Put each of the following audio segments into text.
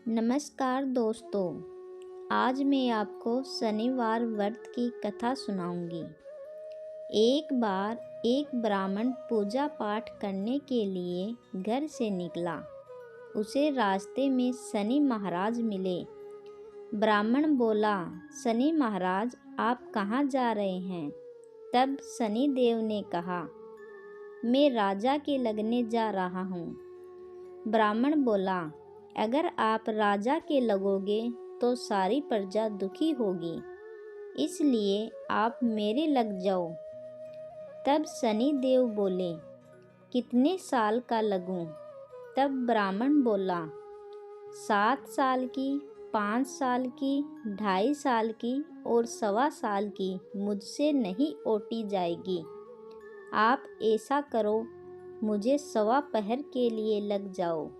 नमस्कार दोस्तों, आज मैं आपको शनिवार व्रत की कथा सुनाऊंगी। एक बार एक ब्राह्मण पूजा पाठ करने के लिए घर से निकला। उसे रास्ते में शनि महाराज मिले। ब्राह्मण बोला, शनि महाराज आप कहाँ जा रहे हैं? तब शनि देव ने कहा, मैं राजा के लगने जा रहा हूँ। ब्राह्मण बोला, अगर आप राजा के लगोगे तो सारी प्रजा दुखी होगी, इसलिए आप मेरे लग जाओ। तब शनि देव बोले, कितने साल का लगूं? तब ब्राह्मण बोला, 7 साल की, 5 साल की, 2.5 साल की और 1.25 साल की मुझसे नहीं ओटी जाएगी। आप ऐसा करो, मुझे 1.25 पहर के लिए लग जाओ।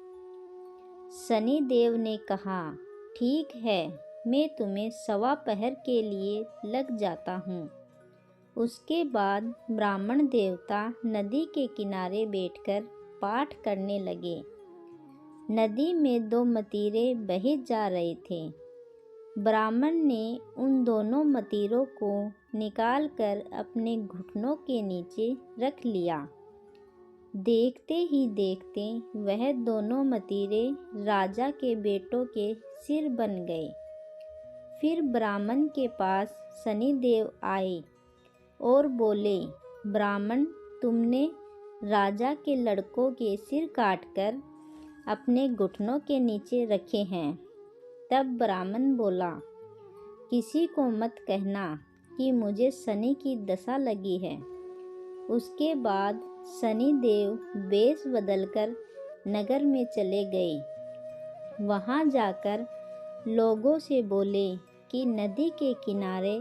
शनि देव ने कहा, ठीक है, मैं तुम्हें 1.25 पहर के लिए लग जाता हूँ। उसके बाद ब्राह्मण देवता नदी के किनारे बैठकर पाठ करने लगे। नदी में 2 मतीरे बहे जा रहे थे। ब्राह्मण ने उन दोनों मतीरों को निकालकर अपने घुटनों के नीचे रख लिया। देखते ही देखते वह दोनों मतीरे राजा के बेटों के सिर बन गए। फिर ब्राह्मण के पास शनि देव आए और बोले, ब्राह्मण, तुमने राजा के लड़कों के सिर काटकर अपने घुटनों के नीचे रखे हैं। तब ब्राह्मण बोला, किसी को मत कहना कि मुझे शनि की दशा लगी है। उसके बाद शनि देव वेश बदलकर नगर में चले गए। वहां जाकर लोगों से बोले कि नदी के किनारे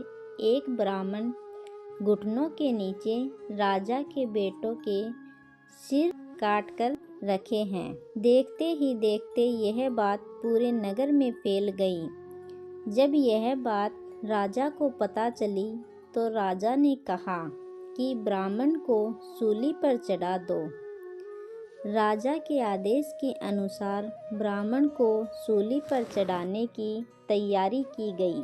एक ब्राह्मण घुटनों के नीचे राजा के बेटों के सिर काटकर रखे हैं। देखते ही देखते यह बात पूरे नगर में फैल गई। जब यह बात राजा को पता चली तो राजा ने कहा कि ब्राह्मण को सूली पर चढ़ा दो। राजा के आदेश के अनुसार ब्राह्मण को सूली पर चढ़ाने की तैयारी की गई।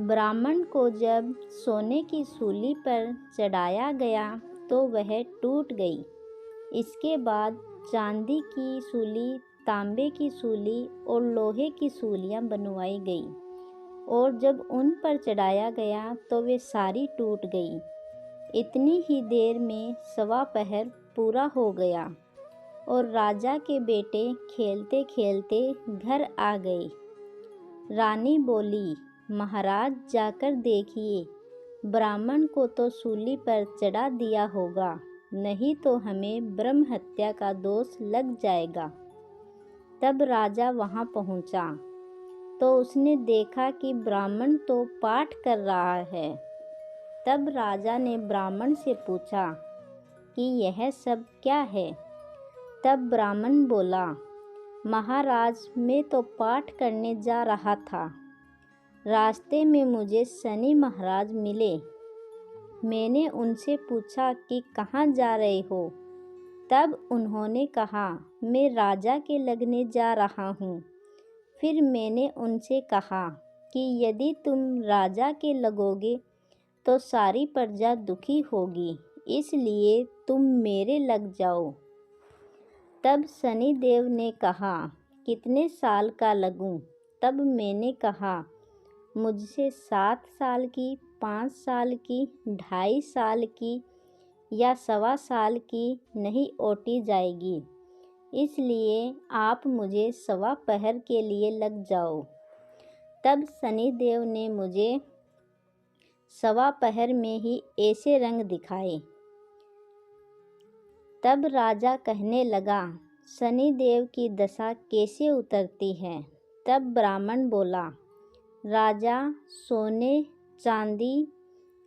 ब्राह्मण को जब सोने की सूली पर चढ़ाया गया तो वह टूट गई। इसके बाद चांदी की सूली, तांबे की सूली और लोहे की सूलियां बनवाई गई और जब उन पर चढ़ाया गया तो वे सारी टूट गई। इतनी ही देर में 1.25 पहर पूरा हो गया और राजा के बेटे खेलते खेलते घर आ गए। रानी बोली, महाराज जाकर देखिए, ब्राह्मण को तो सूली पर चढ़ा दिया होगा, नहीं तो हमें ब्रह्म हत्या का दोष लग जाएगा। तब राजा वहां पहुंचा तो उसने देखा कि ब्राह्मण तो पाठ कर रहा है। तब राजा ने ब्राह्मण से पूछा कि यह सब क्या है? तब ब्राह्मण बोला, महाराज, मैं तो पाठ करने जा रहा था। रास्ते में मुझे शनि महाराज मिले। मैंने उनसे पूछा कि कहाँ जा रहे हो? तब उन्होंने कहा, मैं राजा के लगने जा रहा हूँ। फिर मैंने उनसे कहा कि यदि तुम राजा के लगोगे तो सारी प्रजा दुखी होगी, इसलिए तुम मेरे लग जाओ। तब शनि देव ने कहा, कितने साल का लगूं? तब मैंने कहा, मुझसे 7 साल की, 5 साल की, 2.5 साल की या 1.25 साल की नहीं ओटी जाएगी, इसलिए आप मुझे 1.25 पहर के लिए लग जाओ। तब शनि देव ने मुझे 1.25 पहर में ही ऐसे रंग दिखाए। तब राजा कहने लगा, शनि देव की दशा कैसे उतरती है? तब ब्राह्मण बोला, राजा, सोने चांदी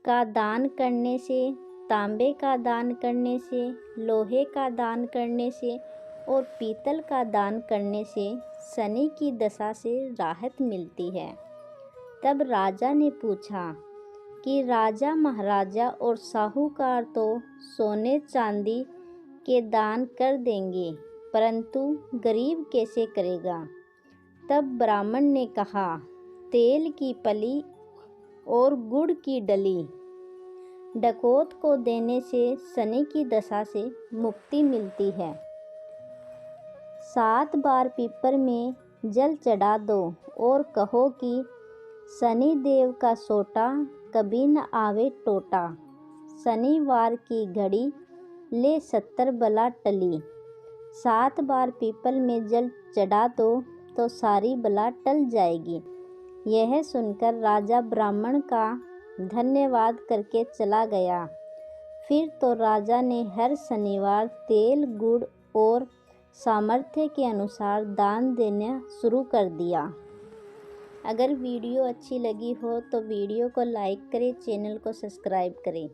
का दान करने से, तांबे का दान करने से, लोहे का दान करने से और पीतल का दान करने से शनि की दशा से राहत मिलती है। तब राजा ने पूछा कि राजा, महाराजा और साहूकार तो सोने चांदी के दान कर देंगे, परंतु गरीब कैसे करेगा। तब ब्राह्मण ने कहा, तेल की पली और गुड़ की डली डकैत को देने से शनि की दशा से मुक्ति मिलती है। 7 बार पीपर में जल चढ़ा दो और कहो कि शनि देव का सोटा कभी न आवे टोटा। शनिवार की घड़ी ले 70 बला टली। 7 बार पीपल में जल चढ़ा दो तो सारी बला टल जाएगी। यह सुनकर राजा ब्राह्मण का धन्यवाद करके चला गया। फिर तो राजा ने हर शनिवार तेल, गुड़ और सामर्थ्य के अनुसार दान देना शुरू कर दिया। अगर वीडियो अच्छी लगी हो तो वीडियो को लाइक करें, चैनल को सब्सक्राइब करें।